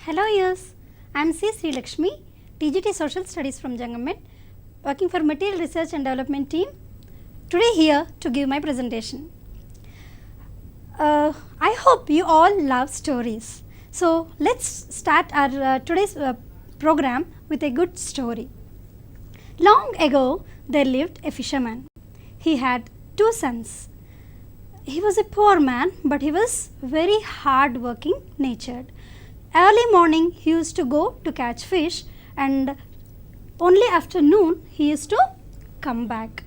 Hello viewers, I am C. Sri Lakshmi, TGT Social Studies from Jangamet, working for Material Research and Development team. Today here to give my presentation. I hope you all love stories. So let's start our today's program with a good story. Long ago there lived a fisherman. He had two sons. He was a poor man, but he was very hard working natured. Early morning he used to go to catch fish, and only after noon he used to come back.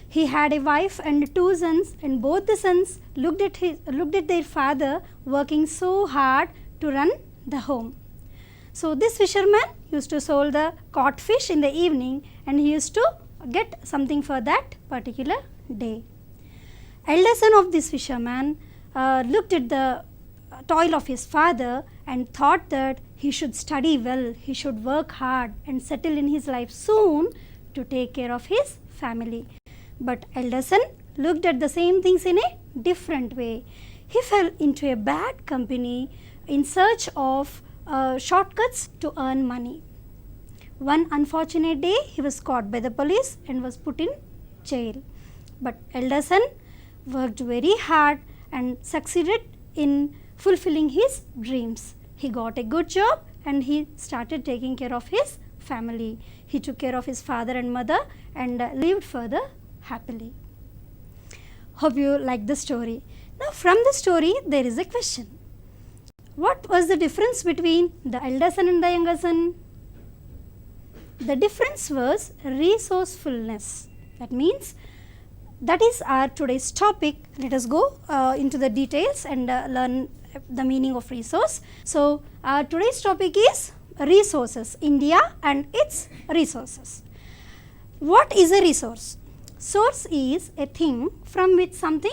He had a wife and two sons, and both the sons looked at their father working so hard to run the home. So this fisherman used to sell the caught fish in the evening, and he used to get something for that particular day. Elder son of this fisherman looked at the toil of his father and thought that he should study well, he should work hard and settle in his life soon to take care of his family. But elder son looked at the same things in a different way. He fell into a bad company in search of shortcuts to earn money. One unfortunate day he was caught by the police and was put in jail. But elder son worked very hard and succeeded in fulfilling his dreams. He got a good job and he started taking care of his family. He took care of his father and mother and lived further happily. Hope you like the story. Now from the story there is a question. What was the difference between the elder son and the younger son? The difference was resourcefulness. That means that is our today's topic. Let us go into the details and learn the meaning of resource. So today's topic is resources, India and its resources. What is a resource? Source is a thing from which something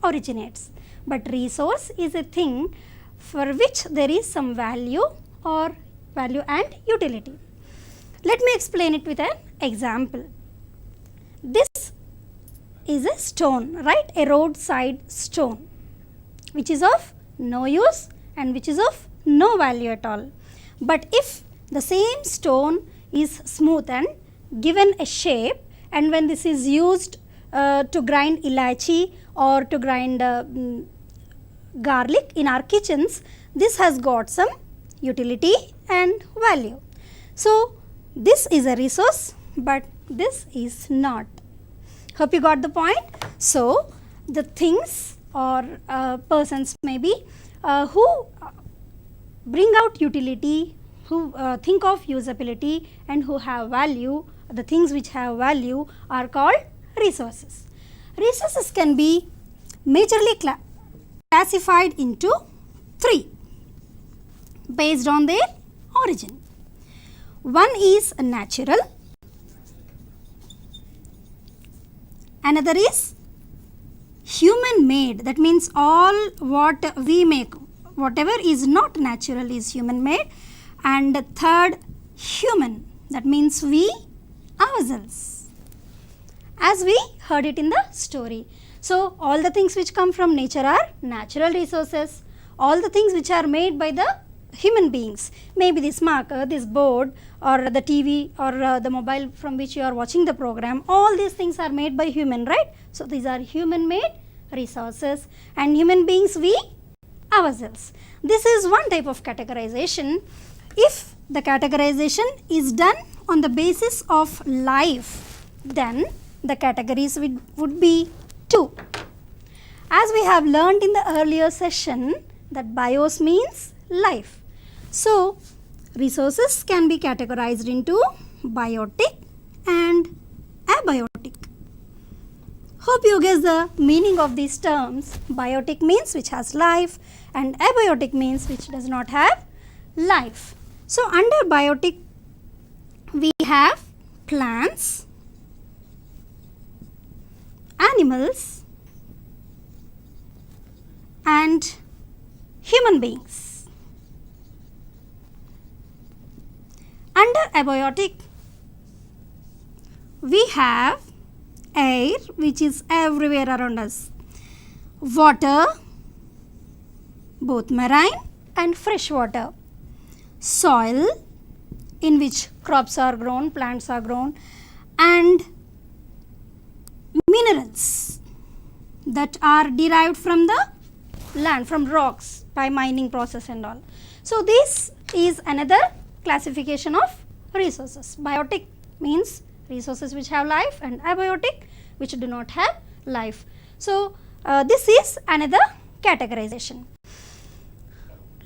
originates, but resource is a thing for which there is some value or value and utility. Let me explain it with an example. This is a stone, right? A roadside stone, which is of no use and which is of no value at all. But if the same stone is smooth and given a shape, and when this is used to grind ilachi or to grind garlic in our kitchens, this has got some utility and value. So this is a resource, but this is not. Hope you got the point. So the things or persons maybe who bring out utility, who think of usability and who have value, the things which have value are called resources. Resources can be majorly classified into three based on their origin. One is natural, another is human made. That means all what we make, whatever is not natural is human made. And the third, human. That means we ourselves, as we heard it in the story. So all the things which come from nature are natural resources. All the things which are made by the human beings, maybe this marker, this board, or the TV, or the mobile from which you are watching the program, all these things are made by human, right? So these are human made resources, and human beings we ourselves. This is one type of categorization. If the categorization is done on the basis of life, then the categories would be two. As we have learned in the earlier session that bios means life. So resources can be categorized into biotic and abiotic. Hope you guess the meaning of these terms. Biotic means which has life and abiotic means which does not have life. So under biotic we have plants, animals and human beings. Under abiotic we have air, which is everywhere around us, water, both marine and fresh water, soil in which crops are grown, plants are grown, and minerals that are derived from the land, from rocks by mining process and all. So, this is another classification of resources. Biotic means resources which have life, and abiotic which do not have life. So, this is another categorization.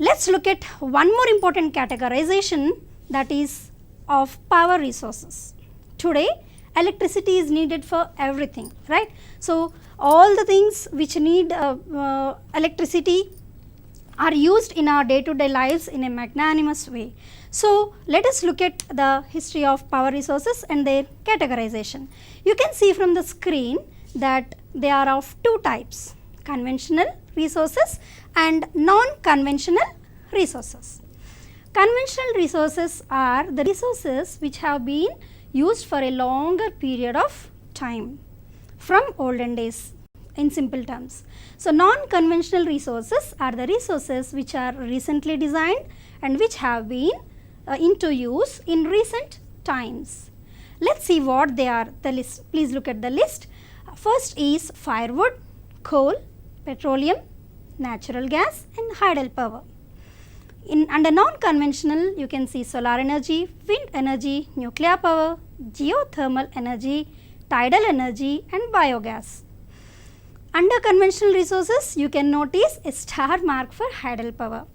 Let us look at one more important categorization, that is of power resources. Today electricity is needed for everything, right? So, all the things which need electricity are used in our day to day lives in a magnanimous way. So, let us look at the history of power resources and their categorization. You can see from the screen that they are of two types: conventional resources and non-conventional resources. Conventional resources are the resources which have been used for a longer period of time from olden days, in simple terms. So, non-conventional resources are the resources which are recently designed and which have been into use in recent times. Let us see what they are, the list. Please look at the list. First is firewood, coal, petroleum, natural gas and hydel power. Under non-conventional, you can see solar energy, wind energy, nuclear power, geothermal energy, tidal energy and biogas. Under conventional resources, you can notice a star mark for hydel power.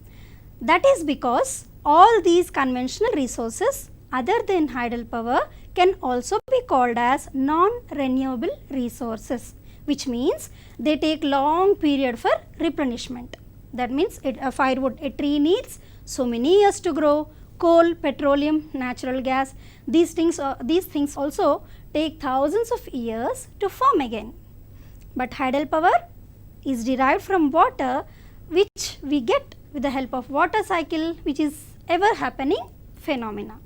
That is because all these conventional resources other than hydel power can also be called as non-renewable resources, which means they take long period for replenishment. That means firewood, a tree needs so many years to grow. Coal, petroleum, natural gas, these things also take thousands of years to form again. But hydel power is derived from water, which we get with the help of water cycle, which is ever happening phenomena.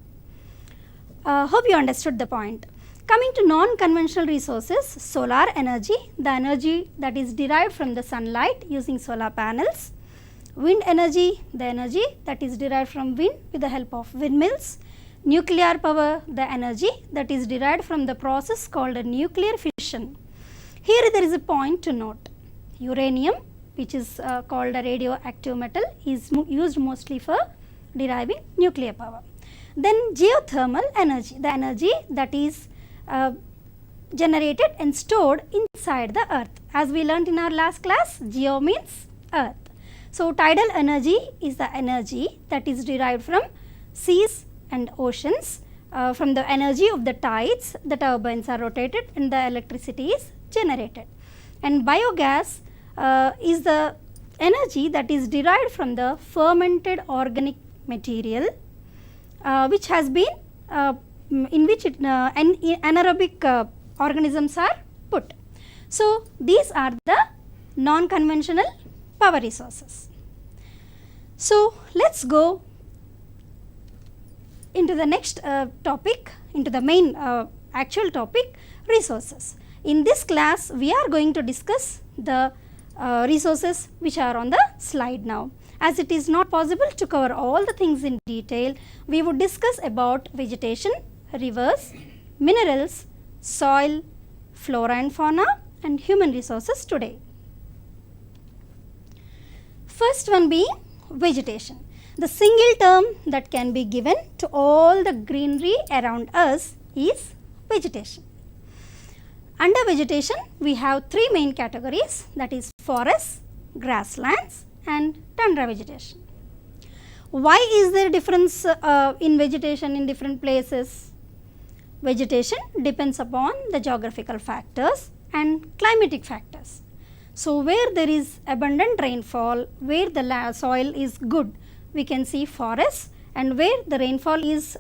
Hope you understood the point. Coming to non-conventional resources, solar energy, the energy that is derived from the sunlight using solar panels. Wind energy, the energy that is derived from wind with the help of windmills. Nuclear power, the energy that is derived from the process called a nuclear fission. Here there is a point to note. Uranium, which is called a radioactive metal, is used mostly for deriving nuclear power. Then geothermal energy, the energy that is generated and stored inside the earth. As we learnt in our last class, geo means earth. So, tidal energy is the energy that is derived from seas and oceans. From the energy of the tides, the turbines are rotated and the electricity is generated. And biogas is the energy that is derived from the fermented organic material, which has been in which anaerobic organisms are put. So, these are the non-conventional power resources. So, let us go into the next topic, into the main actual topic, resources. In this class, we are going to discuss the resources which are on the slide now. As it is not possible to cover all the things in detail, we would discuss about vegetation, rivers, minerals, soil, flora and fauna and human resources today. First one being vegetation. The single term that can be given to all the greenery around us is vegetation. Under vegetation, we have three main categories, that is forests, grasslands and tundra vegetation. Why is there difference in vegetation in different places? Vegetation depends upon the geographical factors and climatic factors. So, where there is abundant rainfall, where the soil is good, we can see forests, and where the rainfall is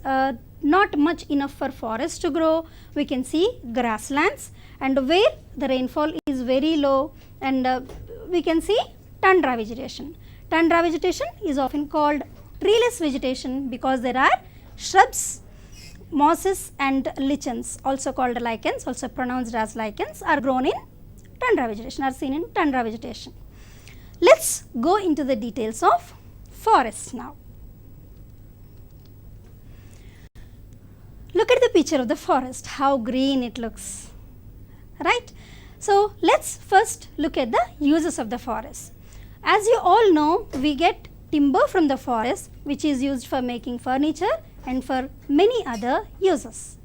not much enough for forests to grow, we can see grasslands, and where the rainfall is very low, and we can see tundra vegetation. Tundra vegetation is often called treeless vegetation because there are shrubs, mosses and lichens, also called lichens, also pronounced as lichens, are grown in tundra vegetation, are seen in tundra vegetation. Let us go into the details of forests now. picture of the forest, how green it looks, right? So let's first look at the uses of the forest. As you all know, we get timber from the forest, which is used for making furniture and for many other uses.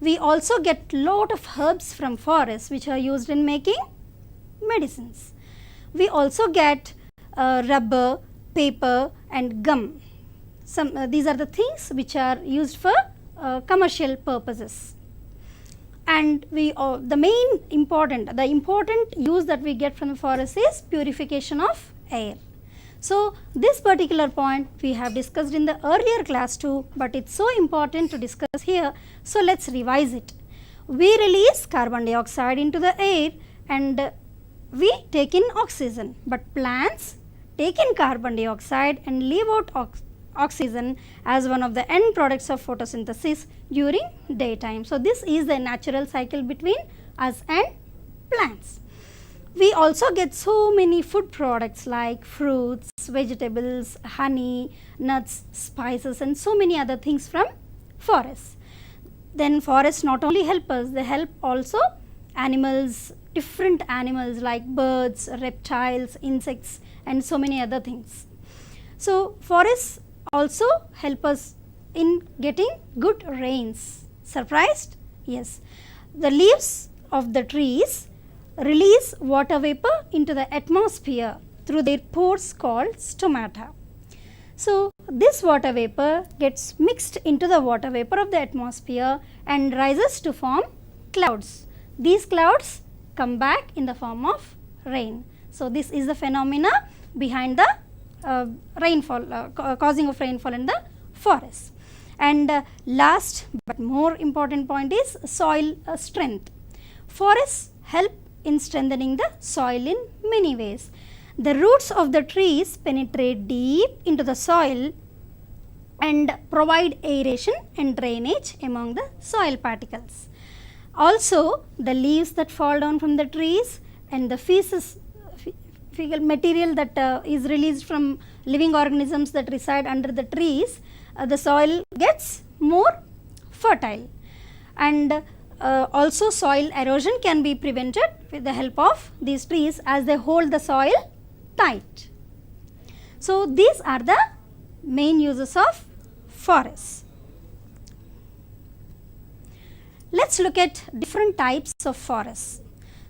We also get lot of herbs from forests which are used in making medicines. We also get rubber, paper and gum. These are the things which are used for commercial purposes. And the important use that we get from the forest is purification of air. So this particular point we have discussed in the earlier class too, but it's so important to discuss here, so let's revise it. We release carbon dioxide into the air and we take in oxygen, but plants take in carbon dioxide and leave out oxygen as one of the end products of photosynthesis during daytime. So this is the natural cycle between us and plants. We also get so many food products like fruits, vegetables, honey, nuts, spices and so many other things from forests. Then forests not only help us, they help also animals, different animals like birds, reptiles, insects and so many other things. So forests also help us in getting good rains. Surprised? Yes. The leaves of the trees release water vapor into the atmosphere through their pores called stomata. So this water vapor gets mixed into the water vapor of the atmosphere and rises to form clouds. These clouds come back in the form of rain. So this is the phenomena behind the rainfall, causing of rainfall in the forest. And last but more important point is soil strength. Forests help in strengthening the soil in many ways. The roots of the trees penetrate deep into the soil and provide aeration and drainage among the soil particles. Also, the leaves that fall down from the trees and the fecal material that is released from living organisms that reside under the trees, the soil gets more fertile. And also soil erosion can be prevented with the help of these trees as they hold the soil tight. So these are the main uses of forests. Let's look at different types of forests.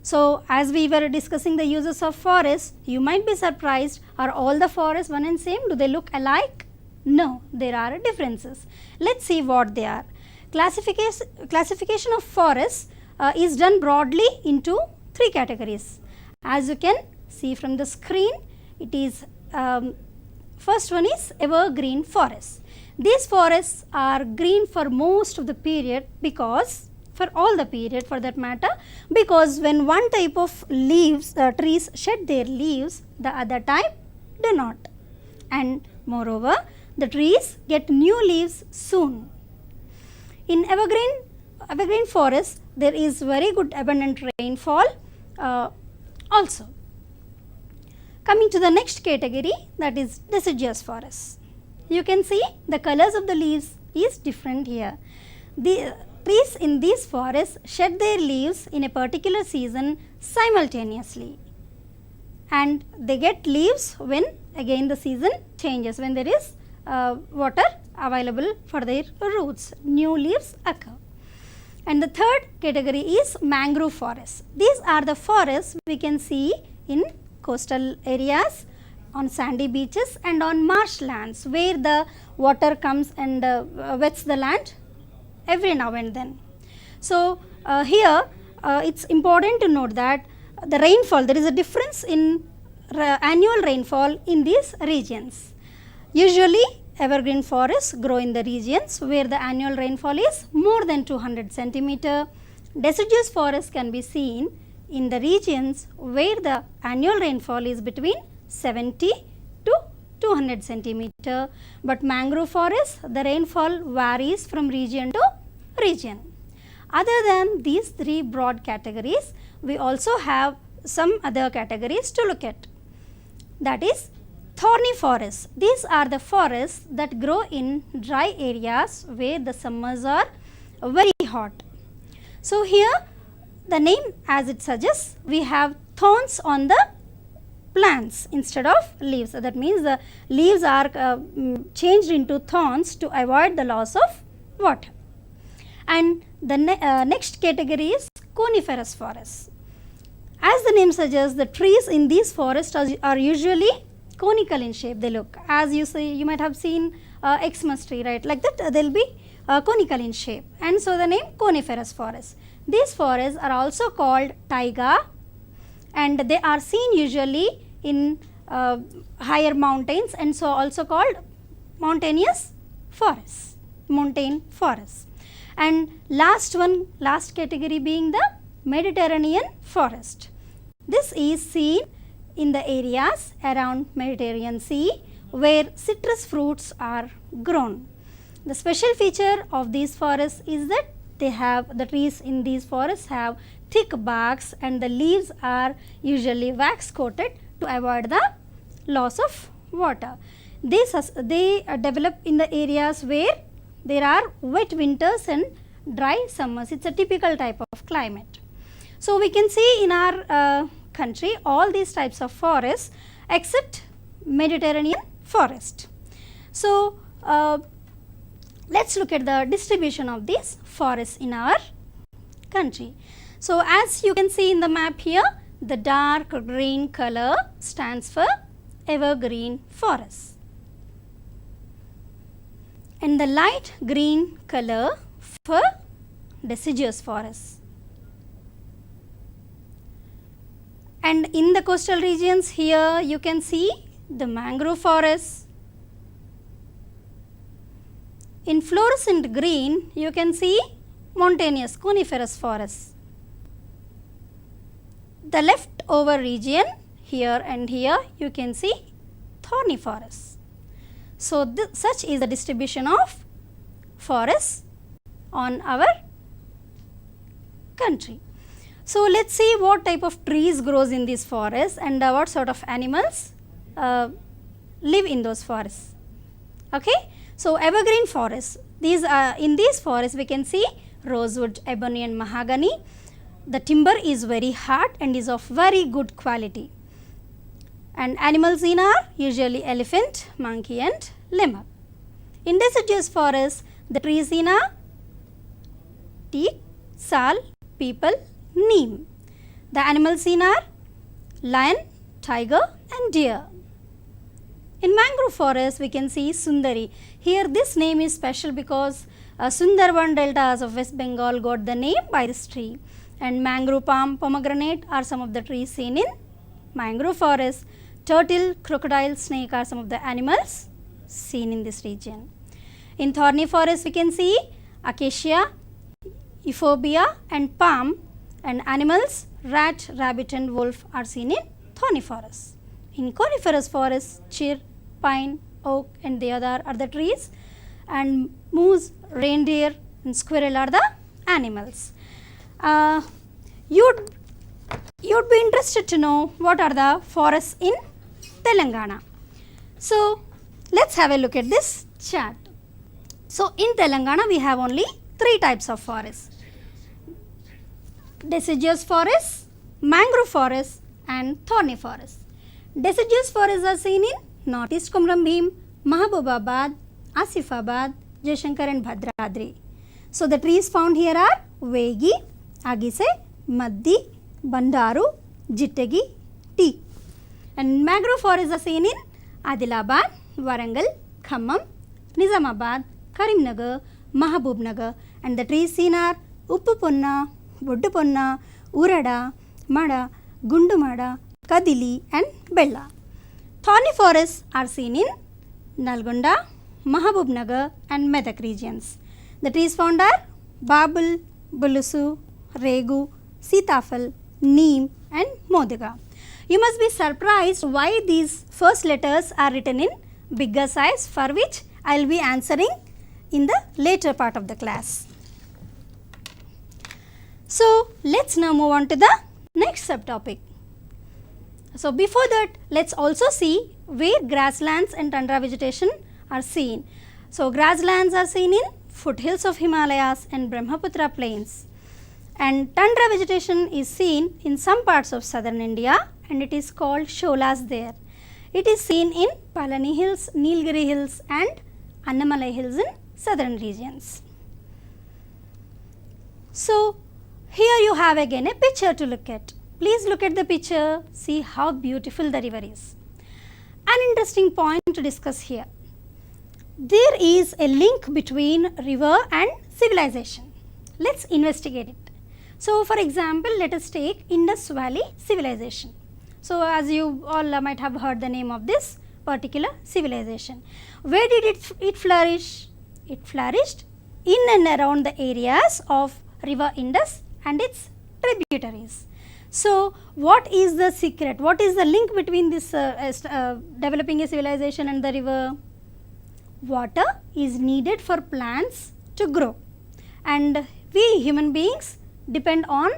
So as we were discussing the uses of forests, you might be surprised, are all the forests one and same? Do they look alike? No, there are differences. Let's see what they are. Classification of forests is done broadly into three categories. As you can see from the screen, it is first one is evergreen forests. These forests are green for most of the period, because for all the period for that matter, because when one type of leaves, trees shed their leaves, the other type do not. And moreover, the trees get new leaves soon. In evergreen forests, there is very good abundant rainfall also. Coming to the next category, that is deciduous forests. You can see the colors of the leaves is different here. The trees in these forests shed their leaves in a particular season simultaneously, and they get leaves when again the season changes, when there is water available for their roots, new leaves occur. And the third category is mangrove forests. These are the forests we can see in coastal areas, on sandy beaches and on marshlands, where the water comes and wets the land every now and then. So here it's important to note that the rainfall, there is a difference in annual rainfall in these regions. Usually evergreen forests grow in the regions where the annual rainfall is more than 200 centimeter. Deciduous forests can be seen in the regions where the annual rainfall is between 70 to 200 centimeter, but mangrove forests, the rainfall varies from region to region. Other than these three broad categories, we also have some other categories to look at. That is thorny forests. These are the forests that grow in dry areas where the summers are very hot. So here the name as it suggests, we have thorns on the plants instead of leaves. So that means the leaves are changed into thorns to avoid the loss of water. And the next category is coniferous forests. As the name suggests, the trees in these forests are usually conical in shape. They look, as you see, you might have seen Xmas tree, right? Like that, they will be conical in shape, and so the name coniferous forests. These forests are also called taiga, and they are seen usually in higher mountains, and so also called mountainous forests, mountain forests. And last category being the Mediterranean forest. This is seen in the areas around Mediterranean Sea where citrus fruits are grown. The special feature of these forests is that the trees in these forests have thick barks, and the leaves are usually wax coated to avoid the loss of water. They develop in the areas where there are wet winters and dry summers. It is a typical type of climate. So, we can see in our country all these types of forests except Mediterranean forest. So, let us look at the distribution of these forests in our country. So, as you can see in the map here, the dark green color stands for evergreen forests, and the light green color for deciduous forests. And in the coastal regions here you can see the mangrove forests. In fluorescent green you can see mountainous coniferous forests. The leftover region here and here you can see thorny forests. So, such is the distribution of forests on our country. So, let us see what type of trees grows in these forests and what sort of animals live in those forests. Okay? So, evergreen forests, in these forests we can see rosewood, ebony and mahogany. The timber is very hard and is of very good quality, and animals in are usually elephant, monkey and lemur. In deciduous forests, the trees in are teak, sal, peepal, neem. The animals in are lion, tiger and deer. In mangrove forest we can see Sundari. Here this name is special because Sundarban deltas of West Bengal got the name by this tree, and mangrove palm, pomegranate are some of the trees seen in mangrove forest. Turtle, crocodile, snake are some of the animals seen in this region. In thorny forest we can see acacia, euphorbia and palm, and animals rat, rabbit and wolf are seen in thorny forests. In coniferous forests, chir, pine, oak and the other are the trees, and moose, reindeer and squirrel are the animals. You'd be interested to know what are the forests in Telangana. So, let us have a look at this chart. So, in Telangana we have only 3 types of forests: deciduous forests, mangrove forests and thorny forests. Deciduous forests are seen in northeast Komaram Bhim, Mahabubabad, Asifabad, Jaishankar and Bhadradri. So, the trees found here are Vegi, Agise, Maddi, Bandaru, Jittagi, teak. And mangrove forests are seen in Adilabad, Warangal, Khammam, Nizamabad, Karimnagar, Mahabubnagar, and the trees seen are Uppuponna, Bodduponna, Urada, Mada, Gundumada, Kadili and Bella. Thorny forests are seen in Nalgonda, Mahabubnagar and Medak regions. The trees found are Babul, Bulusu, Regu, Sitafal, Neem and Modiga. You must be surprised why these first letters are written in bigger size, for which I will be answering in the later part of the class. So, let us now move on to the next subtopic. So, before that, let us also see where grasslands and tundra vegetation are seen. So, grasslands are seen in foothills of Himalayas and Brahmaputra plains. And tundra vegetation is seen in some parts of southern India and it is called sholas there. It is seen in Palani Hills, Nilgiri Hills and Annamalai Hills in southern regions. So, here you have again a picture to look at. Please look at the picture, see how beautiful the river is. An interesting point to discuss here. There is a link between river and civilization. Let's investigate it. So, for example, let us take Indus Valley civilization. So, as you all might have heard the name of this particular civilization. Where did it flourish? It flourished in and around the areas of river Indus and its tributaries. So, what is the secret? What is the link between this developing a civilization and the river? Water is needed for plants to grow, and we human beings depend on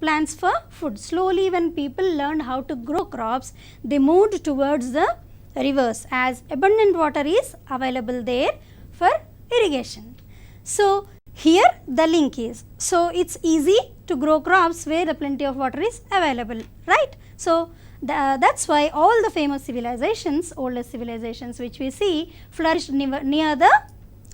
plants for food. Slowly, when people learned how to grow crops, they moved towards the rivers as abundant water is available there for irrigation. So, here the link is. So, it is easy to grow crops where the plenty of water is available, right. So, that is why all the famous civilizations, oldest civilizations which we see flourished near the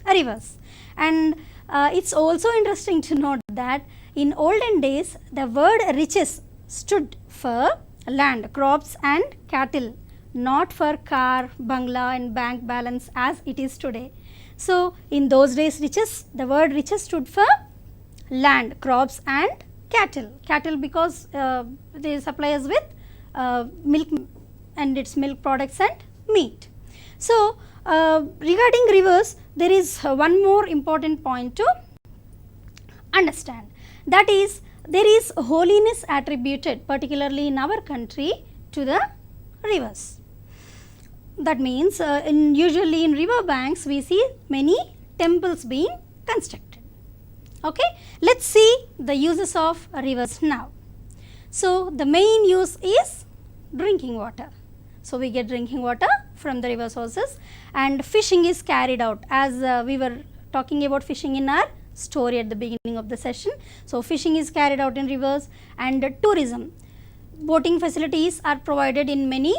rivers. And it is also interesting to note that in olden days the word riches stood for land, crops and cattle, not for car, bungalow and bank balance as it is today. So, in those days riches, the word riches stood for land, crops and cattle. Cattle because they supply us with milk and its milk products and meat. So, regarding rivers, there is one more important point to understand, that is there is holiness attributed particularly in our country to the rivers. That means usually in river banks we see many temples being constructed. Okay, let us see the uses of rivers now. So, the main use is drinking water. So, we get drinking water from the river sources, and fishing is carried out as we were talking about fishing in our story at the beginning of the session. So, fishing is carried out in rivers, and tourism. Boating facilities are provided in many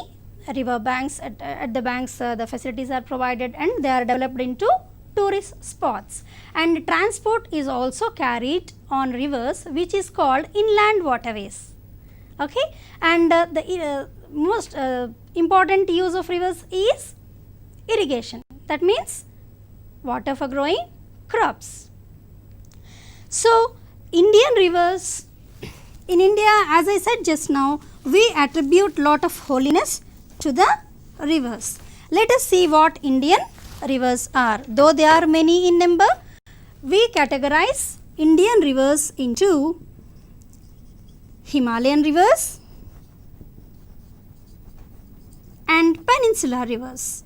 river banks. At the banks the facilities are provided and they are developed into tourist spots, and transport is also carried on rivers which is called inland waterways. Okay, and the most important use of rivers is irrigation. That means water for growing crops. So, Indian rivers, in India, as I said just now, we attribute lot of holiness to the rivers. Let us see what Indian rivers are. Though there are many in number, we categorize Indian rivers into Himalayan rivers and peninsular rivers.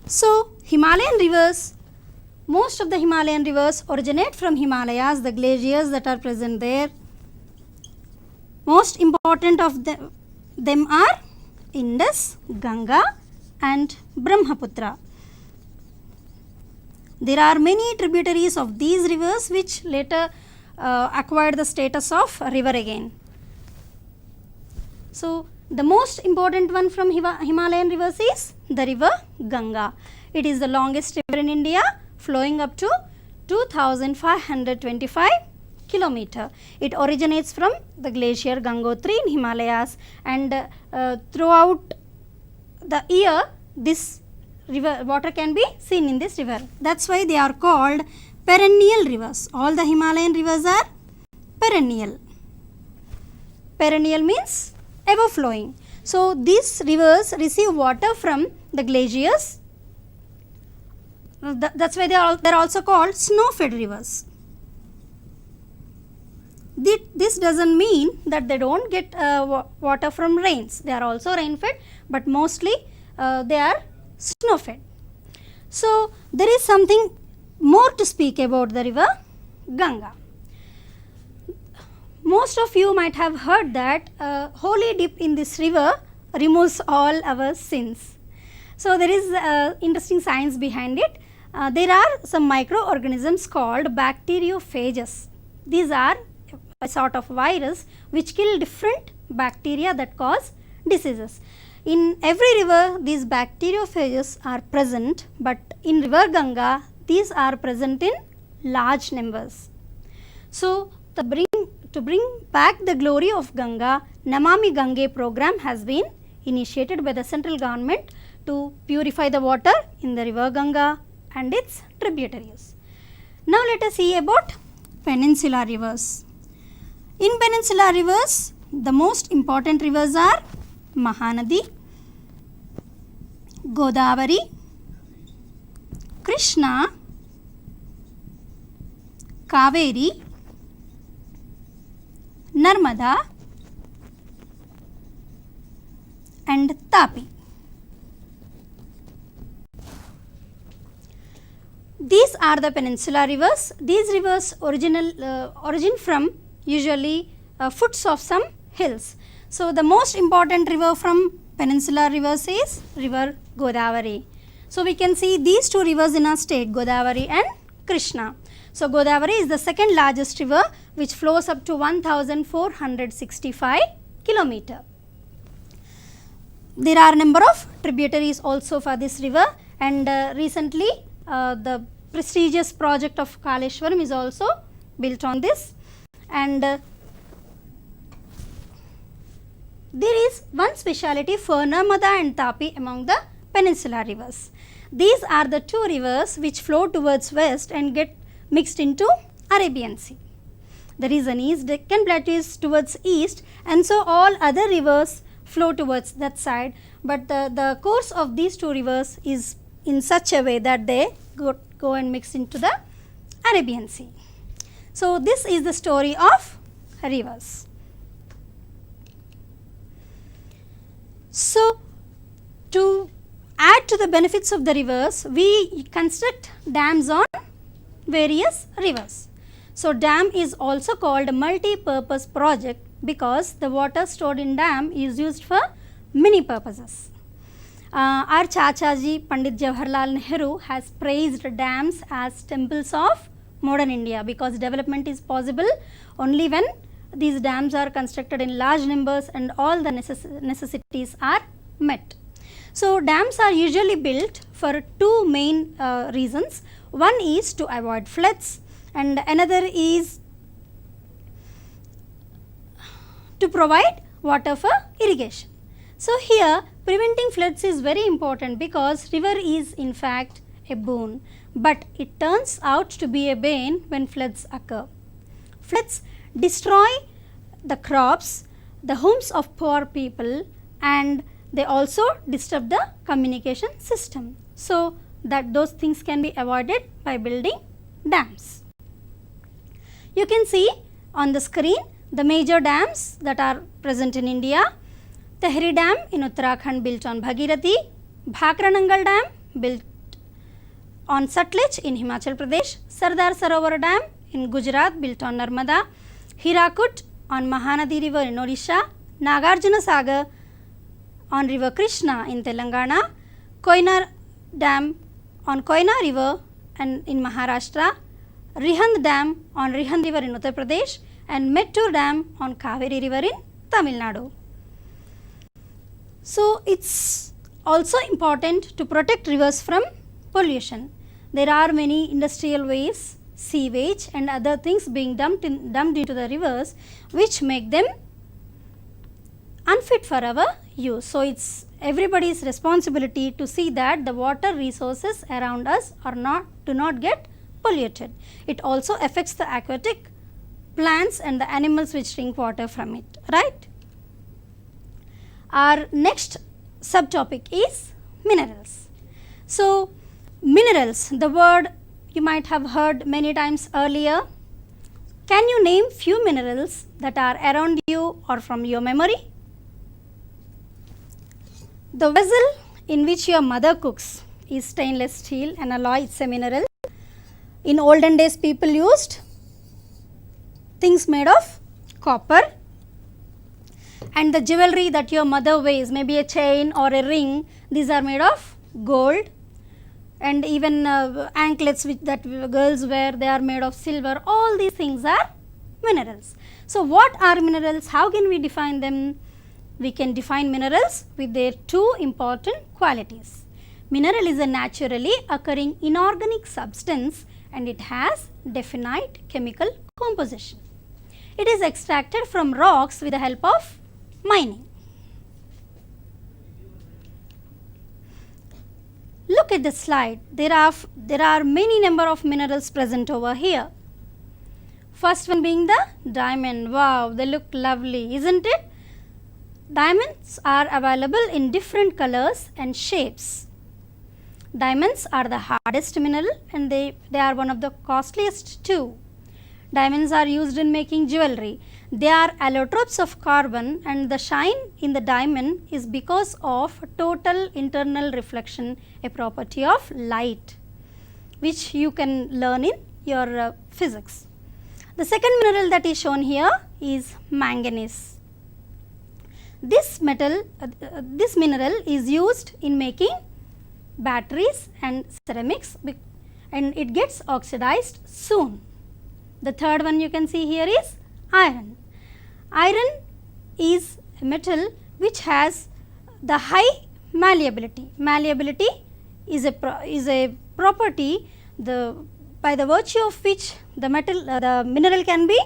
So, Himalayan rivers, most of the Himalayan rivers originate from Himalayas, the glaciers that are present there. Most important of them are Indus, Ganga and Brahmaputra. There are many tributaries of these rivers which later acquired the status of river again. So, the most important one from Himalayan rivers is the river Ganga. It is the longest river in India, flowing up to 2525 kilometer. It originates from the glacier Gangotri in Himalayas, and throughout the year this river water can be seen in this river. That is why they are called perennial rivers. All the Himalayan rivers are perennial. Perennial means ever flowing. So, these rivers receive water from the glaciers. That is why they are also called snow fed rivers. This does not mean that they do not get water from rains. They are also rain fed, but mostly they are snow fed. So, there is something more to speak about the river Ganga. Most of you might have heard that holy dip in this river removes all our sins. So, there is interesting science behind it. There are some microorganisms called bacteriophages. These are a sort of virus which kill different bacteria that cause diseases. In every river these bacteriophages are present, but in river Ganga these are present in large numbers. So, to bring back the glory of Ganga, Namami Gange program has been initiated by the central government to purify the water in the river Ganga and its tributaries. Now, let us see about peninsular rivers. In peninsular rivers, the most important rivers are Mahanadi, Godavari, Krishna, Kaveri, Narmada and Tapi. These are the peninsular rivers. These rivers origin from usually foots of some hills. So, the most important river from peninsular rivers is river Godavari. So, we can see these two rivers in our state, Godavari and Krishna. So, Godavari is the second largest river which flows up to 1465 kilometer. There are a number of tributaries also for this river, and recently the prestigious project of Kaleshwaram is also built on this, and there is one speciality for Narmada and Tapi among the peninsular rivers. These are the two rivers which flow towards west and get mixed into Arabian Sea. The reason is Deccan Plateau is towards east, and so all other rivers flow towards that side, but the course of these two rivers is in such a way that they go and mix into the Arabian Sea. So, this is the story of rivers. So, to add to the benefits of the rivers, we construct dams on various rivers. So, dam is also called a multi-purpose project because the water stored in dam is used for many purposes. Our Chachaji Pandit Jawaharlal Nehru has praised dams as temples of modern India because development is possible only when these dams are constructed in large numbers and all the necessities are met. So, dams are usually built for two main reasons. One is to avoid floods and another is to provide water for irrigation. So, here preventing floods is very important because river is in fact a boon, but it turns out to be a bane when floods occur. Floods destroy the crops, the homes of poor people, and they also disturb the communication system. So, that those things can be avoided by building dams. You can see on the screen the major dams that are present in India. Tehri Dam in Uttarakhand built on Bhagirathi, Bhakranangal Dam built on Sutlej in Himachal Pradesh, Sardar Sarovar Dam in Gujarat built on Narmada, Hirakut on Mahanadi River in Odisha, Nagarjuna Sagar on River Krishna in Telangana, Koyna Dam on Koyna River and in Maharashtra, Rihand Dam on Rihand River in Uttar Pradesh, and Mettur Dam on Kaveri River in Tamil Nadu. So, it is also important to protect rivers from pollution. There are many industrial waste, sewage and other things being dumped into the rivers which make them unfit for our use. So, it is everybody's responsibility to see that the water resources around us do not get polluted. It also affects the aquatic plants and the animals which drink water from it, right? Our next subtopic is minerals. So, minerals, the word you might have heard many times earlier. Can you name few minerals that are around you or from your memory? The vessel in which your mother cooks is stainless steel, an alloy, it's a mineral. In olden days people used things made of copper. And the jewelry that your mother wears, maybe a chain or a ring, these are made of gold. And even anklets which that girls wear, they are made of silver. All these things are minerals. So what are minerals? How can we define them? We can define minerals with their two important qualities. Mineral is a naturally occurring inorganic substance and it has definite chemical composition. It is extracted from rocks with the help of mining. Look at the slide. There are many number of minerals present over here. First one being the diamond. Wow, they look lovely, isn't it? Diamonds are available in different colors and shapes. Diamonds are the hardest mineral and they are one of the costliest too. Diamonds are used in making jewelry. They are allotropes of carbon and the shine in the diamond is because of total internal reflection, a property of light, which you can learn in your physics. The second mineral that is shown here is manganese. This mineral is used in making batteries and ceramics and it gets oxidized soon. The third one you can see here is iron. Iron is a metal which has the high malleability. Malleability is a property by the virtue of which the mineral can be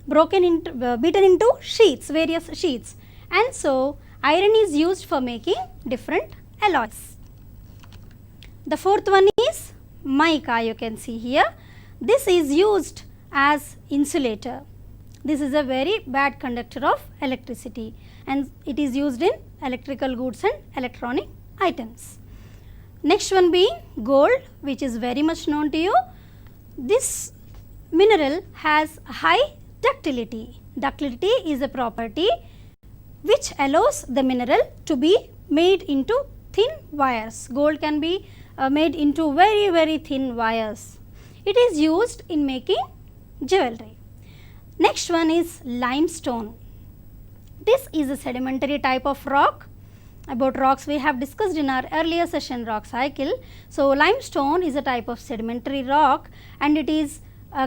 beaten into sheets, various sheets. And so iron is used for making different alloys. The fourth one is mica, you can see here. This is used as insulator. This is a very bad conductor of electricity and it is used in electrical goods and electronic items. Next one being gold, which is very much known to you. This mineral has high ductility. Ductility is a property which allows the mineral to be made into thin wires. Gold can be made into very, very thin wires. It is used in making jewelry. Next one is limestone. This is a sedimentary type of rock. About rocks we have discussed in our earlier session, rock cycle. So limestone is a type of sedimentary rock and it is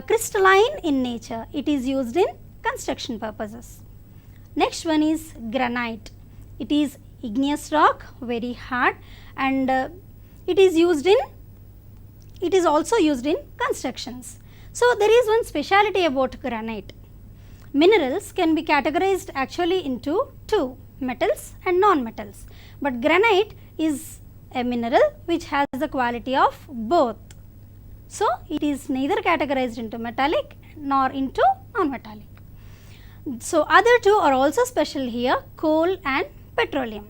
crystalline in nature. It is used in construction purposes. Next one is granite. It is igneous rock, very hard, and it is also used in constructions. So there is one speciality about granite. Minerals can be categorized actually into two, metals and non-metals, but granite is a mineral which has the quality of both. So it is neither categorized into metallic nor into non-metallic. So other two are also special here, coal and petroleum.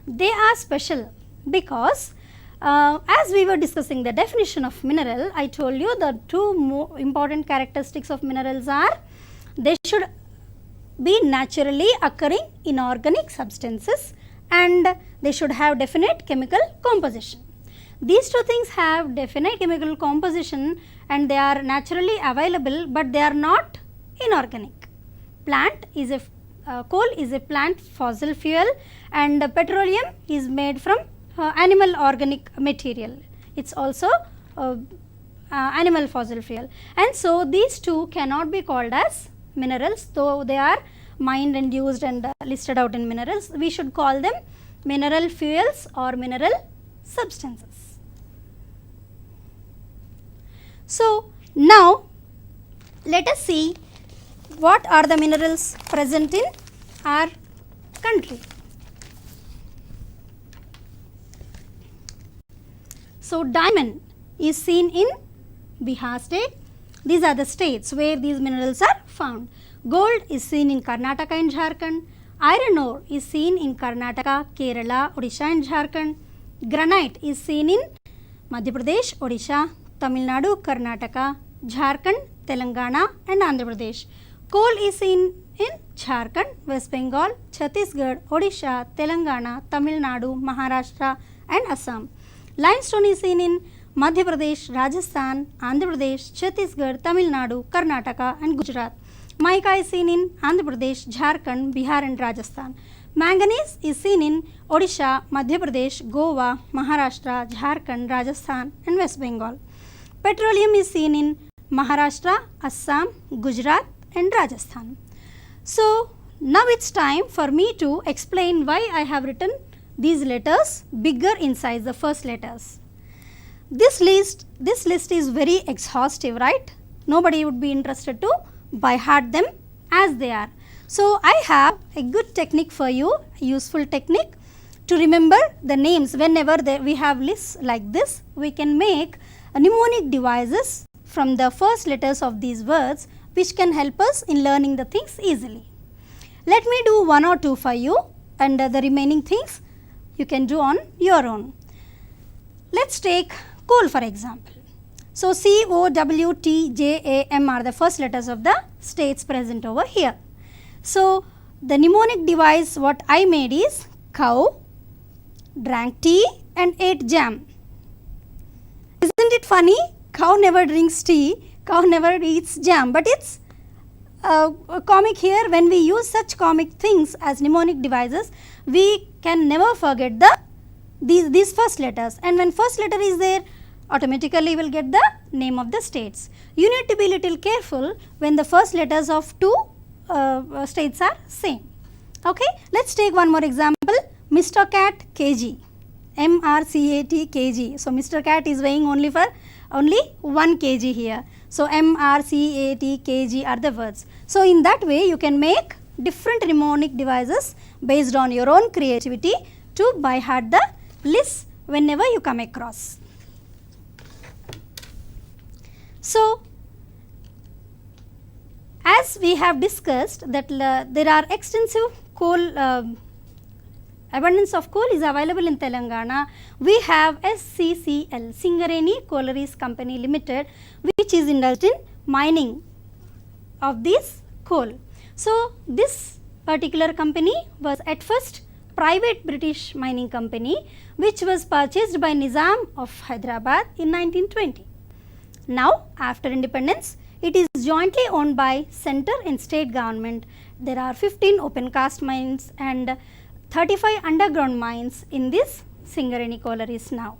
They are special because as we were discussing the definition of mineral, I told you the two more important characteristics of minerals are they should be naturally occurring inorganic substances and they should have definite chemical composition. These two things have definite chemical composition and they are naturally available, but they are not inorganic. Coal is a plant fossil fuel and petroleum is made from animal organic material. It is also animal fossil fuel, and so these two cannot be called as minerals, though they are mined and used and listed out in minerals. We should call them mineral fuels or mineral substances. So now let us see what are the minerals present in our country. So diamond is seen in Bihar state. These are the states where these minerals are found. Gold is seen in Karnataka and Jharkhand. Iron ore is seen in Karnataka, Kerala, Odisha and Jharkhand. Granite is seen in Madhya Pradesh, Odisha, Tamil Nadu, Karnataka, Jharkhand, Telangana and Andhra Pradesh. Coal is seen in Jharkhand, West Bengal, Chhattisgarh, Odisha, Telangana, Tamil Nadu, Maharashtra and Assam. Limestone is seen in Madhya Pradesh, Rajasthan, Andhra Pradesh, Chhattisgarh, Tamil Nadu, Karnataka and Gujarat. Mica is seen in Andhra Pradesh, Jharkhand, Bihar and Rajasthan. Manganese is seen in Odisha, Madhya Pradesh, Goa, Maharashtra, Jharkhand, Rajasthan and West Bengal. Petroleum is seen in Maharashtra, Assam, Gujarat and Rajasthan. So, now it's time for me to explain why I have written these letters bigger in size, the first letters. This list is very exhaustive, right? Nobody would be interested to by heart them as they are. So, I have a good technique for you, a useful technique to remember the names. Whenever we have lists like this, we can make mnemonic devices from the first letters of these words, which can help us in learning the things easily. Let me do one or two for you, and the remaining things you can do on your own. Let's take coal for example. So, C, O, W, T, J, A, M are the first letters of the states present over here. So, the mnemonic device what I made is cow, drank tea and ate jam. Isn't it funny? Cow never drinks tea, cow never eats jam, but it's a comic here. When we use such comic things as mnemonic devices, we can never forget these first letters, and when first letter is there, automatically we will get the name of the states. You need to be little careful when the first letters of two states are same. Okay, let's take one more example. Mr. Cat kg, MRCAT kg. So, Mr. Cat is weighing only 1 kg here. So, MRCAT kg are the words. So, in that way you can make different mnemonic devices based on your own creativity to by heart the lists whenever you come across. So, as we have discussed that there are extensive coal abundance of coal is available in Telangana. We have SCCL, Singareni Collieries Company Limited, which is indulged in mining of this coal. So, this particular company was at first private British mining company, which was purchased by Nizam of Hyderabad in 1920. Now, after independence, it is jointly owned by centre and state government. There are 15 open cast mines and 35 underground mines in this Singareni collieries now.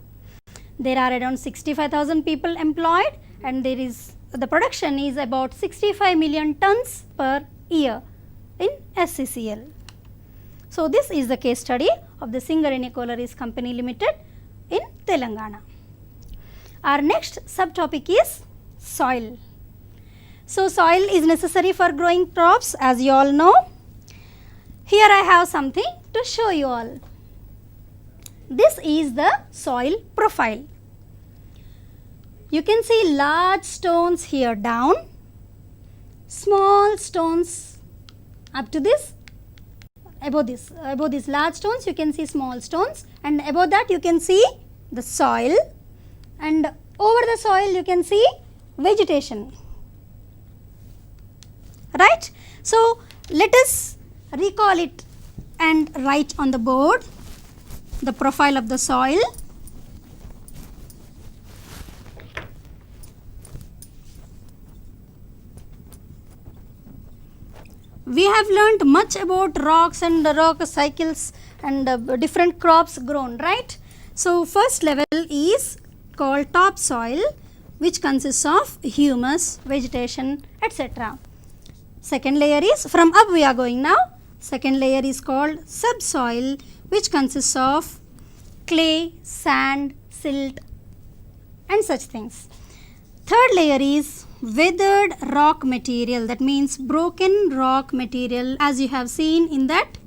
There are around 65,000 people employed, and the production is about 65 million tons per year in SCCL. So, this is the case study of the Singareni Collieries Company Limited in Telangana. Our next subtopic is soil. So, soil is necessary for growing crops, as you all know. Here I have something to show you all. This is the soil profile. You can see large stones here down, small stones up to this, above these large stones you can see small stones, and above that you can see the soil, and over the soil you can see vegetation, right. So, let us recall it and write on the board the profile of the soil. We have learnt much about rocks and rock cycles and different crops grown, right. So, first level is called topsoil, which consists of humus, vegetation, etc. Second layer is, from up we are going now, second layer is called subsoil, which consists of clay, sand, silt and such things. Third layer is weathered rock material, that means broken rock material, as you have seen in that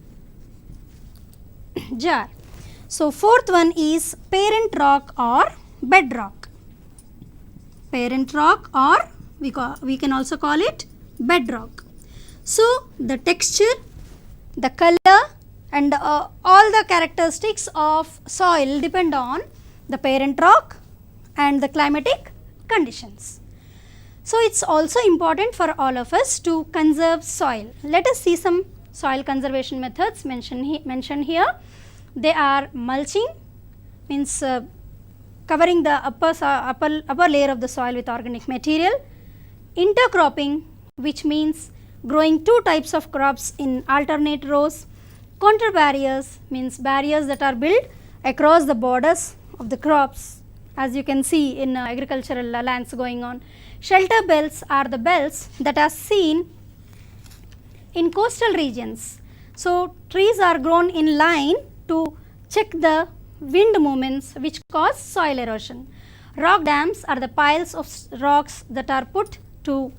jar. So, fourth one is parent rock or bedrock. Parent rock, or we can also call it bedrock. So, the texture, the color and all the characteristics of soil depend on the parent rock and the climatic conditions. So, it is also important for all of us to conserve soil. Let us see some soil conservation methods mentioned here. They are mulching, means covering the upper layer of the soil with organic material. Intercropping, which means growing two types of crops in alternate rows. Contour barriers means barriers that are built across the borders of the crops, as you can see in agricultural lands going on. Shelter belts are the belts that are seen in coastal regions. So, trees are grown in line to check the wind movements which cause soil erosion. Rock dams are the piles of rocks that are put to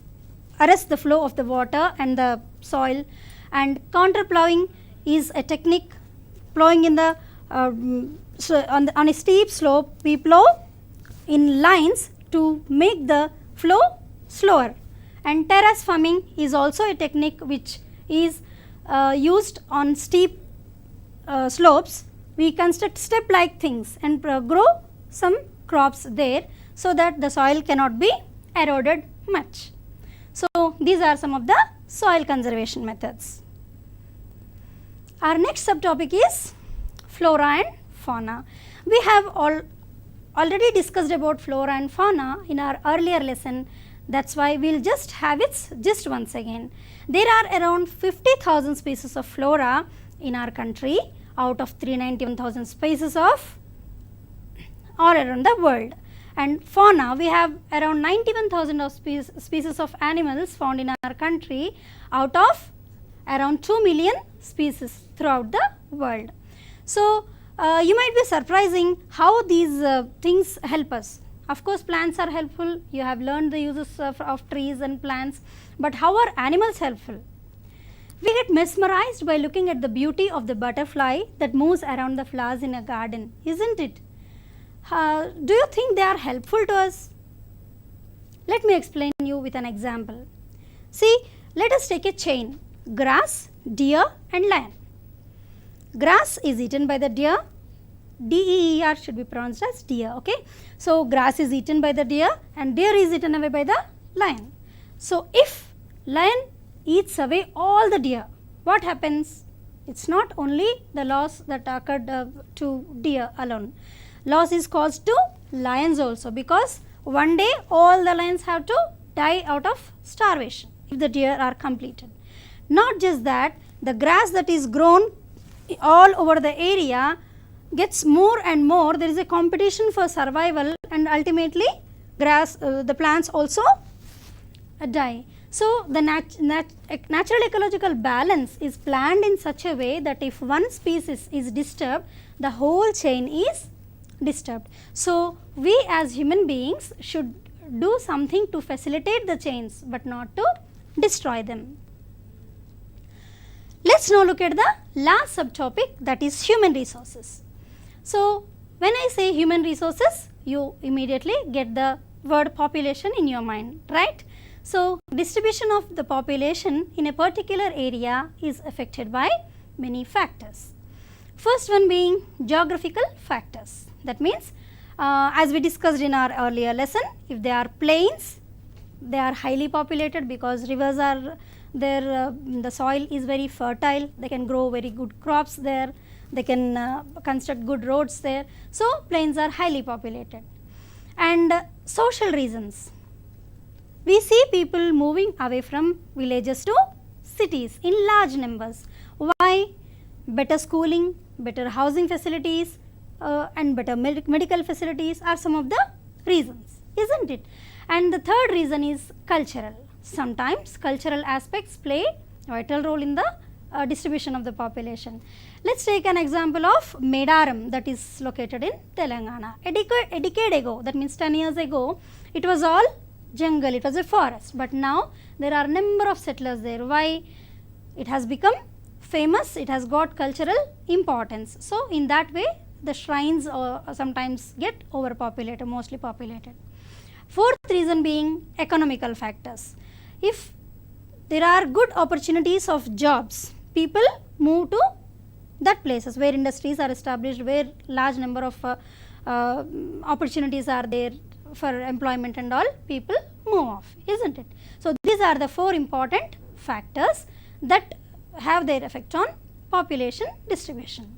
arrest the flow of the water and the soil, and contour ploughing is a technique ploughing in the on a steep slope. We plough in lines to make the flow slower, and terrace farming is also a technique which is used on steep slopes. We construct step like things and grow some crops there so that the soil cannot be eroded much. So, these are some of the soil conservation methods. Our next subtopic is flora and fauna. We have already discussed about flora and fauna in our earlier lesson. That is why we will just have its gist once again. There are around 50,000 species of flora in our country out of 391,000 species of all around the world. And fauna, we have around 91,000 of species of animals found in our country out of around 2 million species throughout the world. So, you might be surprising how these things help us. Of course, plants are helpful. You have learned the uses of trees and plants, but how are animals helpful? We get mesmerized by looking at the beauty of the butterfly that moves around the flowers in a garden, isn't it? Do you think they are helpful to us? Let me explain you with an example. See, let us take a chain: grass, deer and lion. Grass is eaten by the deer. D-E-E-R should be pronounced as deer, okay. So, grass is eaten by the deer and deer is eaten away by the lion. So, if lion eats away all the deer, what happens? It is not only the loss that occurred to deer alone. Loss is caused to lions also, because one day all the lions have to die out of starvation if the deer are completed. Not just that, the grass that is grown all over the area gets more and more. There is a competition for survival, and ultimately the plants also die. So, the natural ecological balance is planned in such a way that if one species is disturbed, the whole chain is disturbed. So, we as human beings should do something to facilitate the chains, but not to destroy them. Let us now look at the last subtopic, that is human resources. So, when I say human resources, you immediately get the word population in your mind, right? So, distribution of the population in a particular area is affected by many factors. First one being geographical factors. That means, as we discussed in our earlier lesson, if they are plains, they are highly populated because rivers are there, the soil is very fertile, they can grow very good crops there, they can construct good roads there. So, plains are highly populated. And social reasons. We see people moving away from villages to cities in large numbers. Why? Better schooling, better housing facilities and better medical facilities are some of the reasons, isn't it? And the third reason is cultural. Sometimes cultural aspects play a vital role in the distribution of the population. Let us take an example of Medaram, that is located in Telangana. A decade ago, that means 10 years ago, it was all jungle, it was a forest, but now there are number of settlers there. Why? It has become famous, it has got cultural importance. So, in that way the shrines sometimes get overpopulated, mostly populated. Fourth reason being economical factors. If there are good opportunities of jobs, people move to that places where industries are established, where large number of opportunities are there for employment and all, people move off, isn't it? So, these are the four important factors that have their effect on population distribution.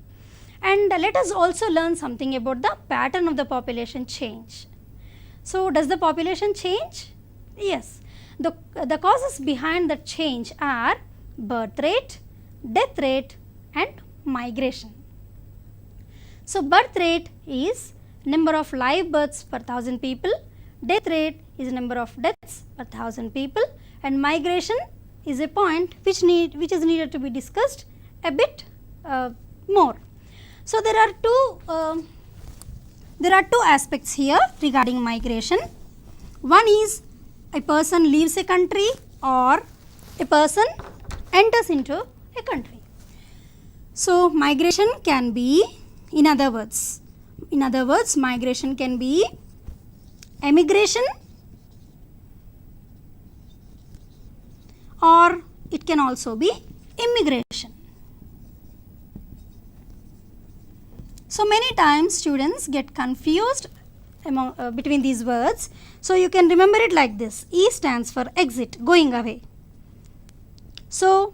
And let us also learn something about the pattern of the population change. So, does the population change? Yes. The causes behind the change are birth rate, death rate and migration. So, birth rate is number of live births per 1000 people, death rate is number of deaths per 1000 people and migration is a point which is needed to be discussed a bit more. So, there are two aspects here regarding migration. One is a person leaves a country or a person enters into a country. So, migration can be, in other words, migration can be emigration or it can also be immigration. So, many times students get confused between these words. So, you can remember it like this: E stands for exit, going away. So,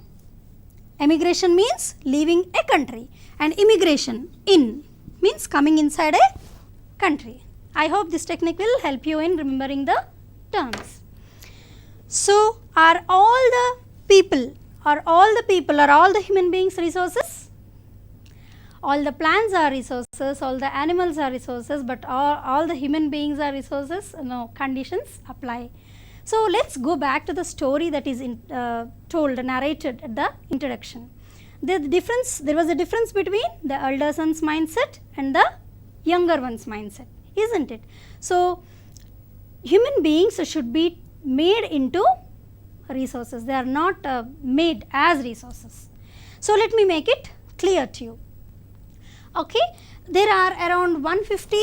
emigration means leaving a country and immigration, in, means coming inside a country. I hope this technique will help you in remembering the terms. So, are all the people or all the human beings resources? All the plants are resources, all the animals are resources, but all the human beings are resources? No, conditions apply. So, let us go back to the story that is narrated at the introduction. There was a difference between the elder son's mindset and the younger one's mindset, isn't it? So, human beings should be made into resources, they are not made as resources. So, let me make it clear to you. Okay, there are around 150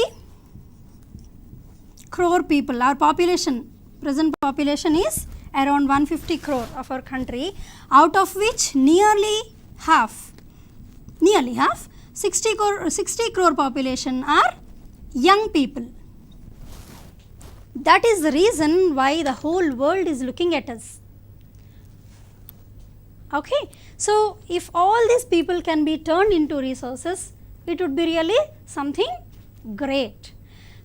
crore people. Our population, present population is around 150 crore of our country, out of which nearly half 60 crore population are young people. That is the reason why the whole world is looking at us. Okay, so if all these people can be turned into resources, it would be really something great.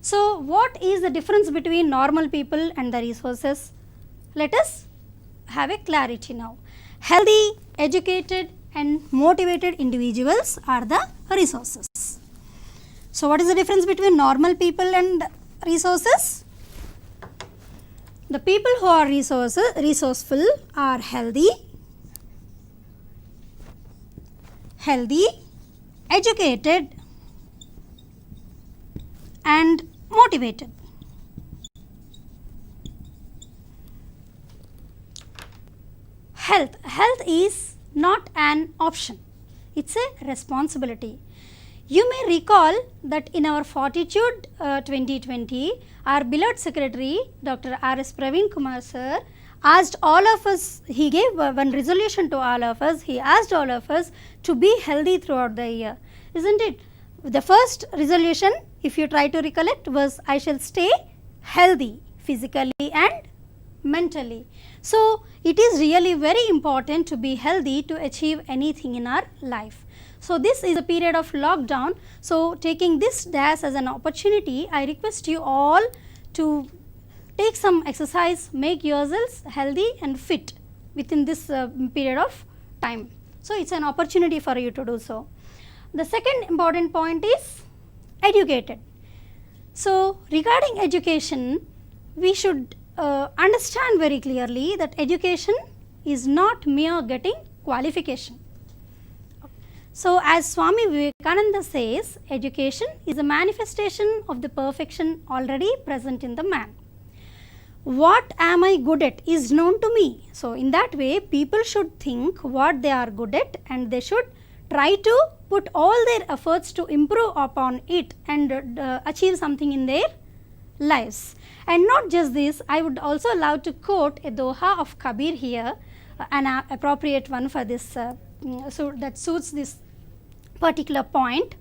So, what is the difference between normal people and the resources? Let us have a clarity now. Healthy, educated and motivated individuals are the resources. So, what is the difference between normal people and resources? The people who are resourceful are healthy, educated and motivated. Health is not an option, it is a responsibility. You may recall that in our Fortitude 2020, our beloved secretary Dr. R.S. Praveen Kumar sir asked all of us, he gave one resolution to all of us, he asked all of us to be healthy throughout the year, isn't it? The first resolution, if you try to recollect, was I shall stay healthy physically and mentally. So, it is really very important to be healthy to achieve anything in our life. So, this is a period of lockdown. So, taking this dash as an opportunity, I request you all to take some exercise, make yourselves healthy and fit within this period of time. So, it is an opportunity for you to do so. The second important point is educated. So, regarding education, we should understand very clearly that education is not mere getting qualification. So, as Swami Vivekananda says, education is a manifestation of the perfection already present in the man. What am I good at is known to me. So, in that way, people should think what they are good at and they should try to put all their efforts to improve upon it and achieve something in their lives. And not just this, I would also love to quote a doha of Kabir here, an appropriate one for this, so that suits this particular point.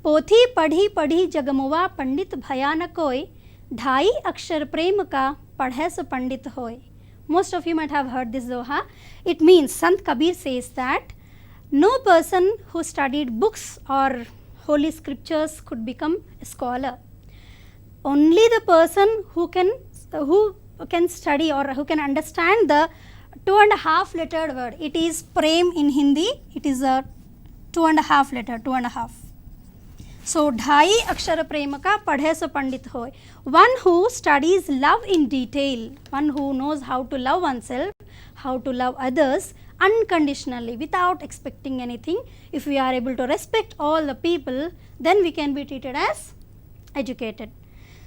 पोथी पढ़ी पढ़ी जगमुआ पंडित भयानक कोय, ढाई अक्षर प्रेम का पढ़े सो पंडित होय. Most of you might have heard this doha. It means, Sant Kabir says that no person who studied books or holy scriptures could become a scholar. Only the person who can study or who can understand the 2.5 lettered word. It is prem in Hindi. It is a 2.5 letter, 2.5. So, ढाई अक्षर प्रेम का पढ़े सो पंडित होय. One who studies love in detail, one who knows how to love oneself, how to love others unconditionally without expecting anything. If we are able to respect all the people, then we can be treated as educated.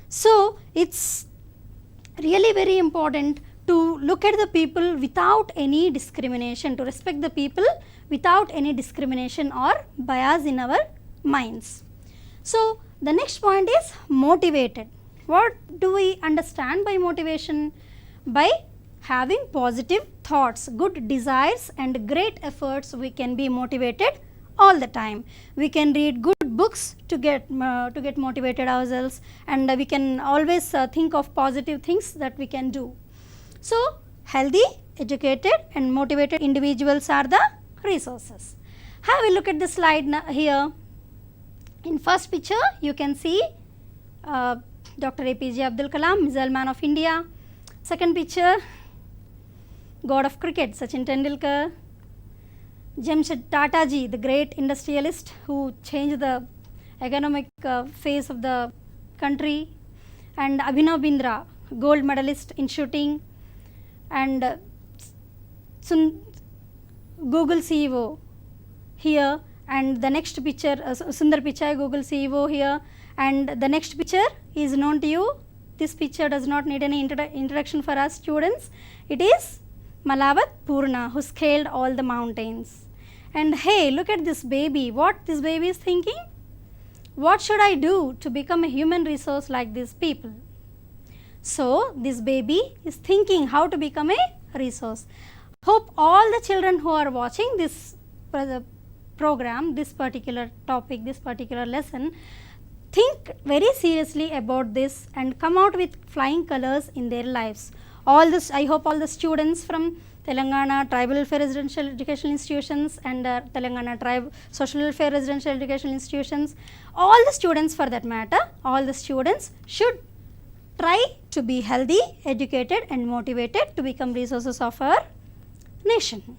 So, it's really very important to look at the people without any discrimination, to respect the people without any discrimination or bias in our minds. So, the next point is motivated. What do we understand by motivation? By having positive thoughts, good desires and great efforts, we can be motivated all the time. We can read good books to get motivated ourselves, and we can always think of positive things that we can do. So, healthy, educated and motivated individuals are the resources. Have a look at the slide here. In first picture, you can see Dr. APJ Abdul Kalam, Missile Man of India. Second picture, God of Cricket, Sachin Tendulkar. Jamshed Tata ji, the great industrialist who changed the economic phase of the country. And Abhinav Bindra, gold medalist in shooting. And Google CEO here. And the next picture, Sundar Pichai, Google CEO here, and the next picture is known to you. This picture does not need any introduction for us students. It is Malavat Purna, who scaled all the mountains. And hey, look at this baby. What this baby is thinking? What should I do to become a human resource like these people? So, this baby is thinking how to become a resource. Hope all the children who are watching this program, this particular topic, this particular lesson, think very seriously about this and come out with flying colors in their lives. All this, I hope all the students from Telangana Tribal Welfare Residential Educational Institutions and Telangana Tribe Social Welfare Residential Educational Institutions, all the students for that matter, all the students should try to be healthy, educated and motivated to become resources of our nation.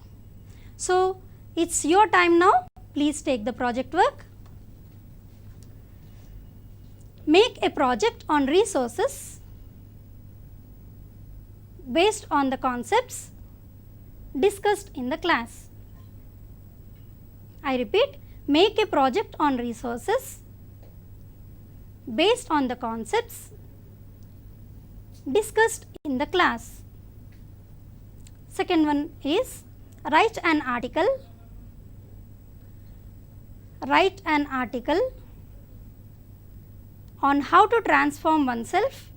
So, it's your time now. Please take the project work. Make a project on resources based on the concepts discussed in the class. I repeat, make a project on resources based on the concepts discussed in the class. Second one is write an article on how to transform oneself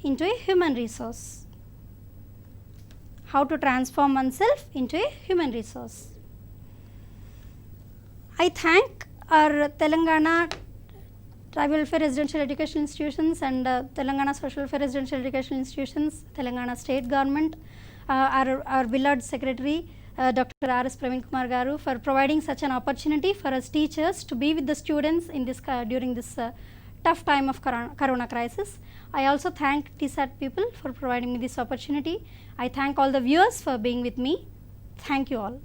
into a human resource. How to transform oneself into a human resource. I thank our Telangana Tribal Welfare Residential Education Institutions and Telangana Social Welfare Residential Education Institutions, Telangana State Government, our beloved Secretary Dr. R.S. Praveen Kumar Garu for providing such an opportunity for us teachers to be with the students in this during this tough time of corona crisis. I also thank TSAT people for providing me this opportunity. I thank all the viewers for being with me. Thank you all.